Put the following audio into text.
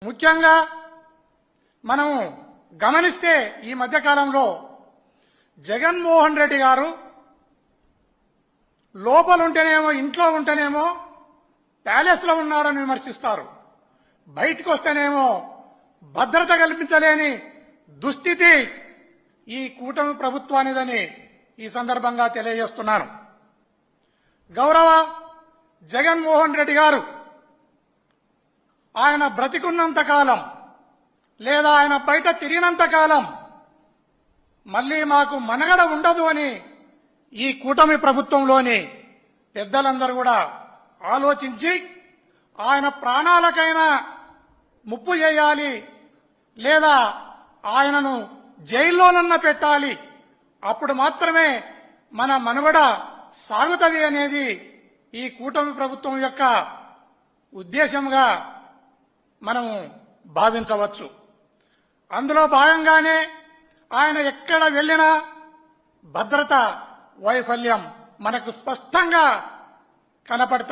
ముఖ్యంగా మనం గమనిస్తే ఈ మధ్యకాలంలో జగన్మోహన్ రెడ్డి గారు లోపలుంటేనేమో ఇంట్లో ఉంటేనేమో ప్యాలెస్లో ఉన్నాడని విమర్శిస్తారు, బయటకు వస్తేనేమో భద్రత కల్పించలేని దుస్థితి ఈ కూటమి ప్రభుత్వానిదని ఈ సందర్భంగా తెలియజేస్తున్నాను. గౌరవ జగన్మోహన్ రెడ్డి గారు ఆయన బ్రతికున్నంత కాలం లేదా ఆయన బయట తిరిగినంత కాలం మళ్లీ మాకు మనుగడ ఉండదు అని ఈ కూటమి ప్రభుత్వంలోని పెద్దలందరూ కూడా ఆలోచించి ఆయన ప్రాణాలకైనా ముప్పు చేయాలి లేదా ఆయనను జైల్లోనన్నా పెట్టాలి, అప్పుడు మాత్రమే మన మనుగడ సాగుతుంది అనేది ఈ కూటమి ప్రభుత్వం యొక్క ఉద్దేశంగా మనం భావించవచ్చు. అందులో భాగంగానే ఆయన ఎక్కడ వెళ్ళినా భద్రత వైఫల్యం మనకు స్పష్టంగా కనపడతా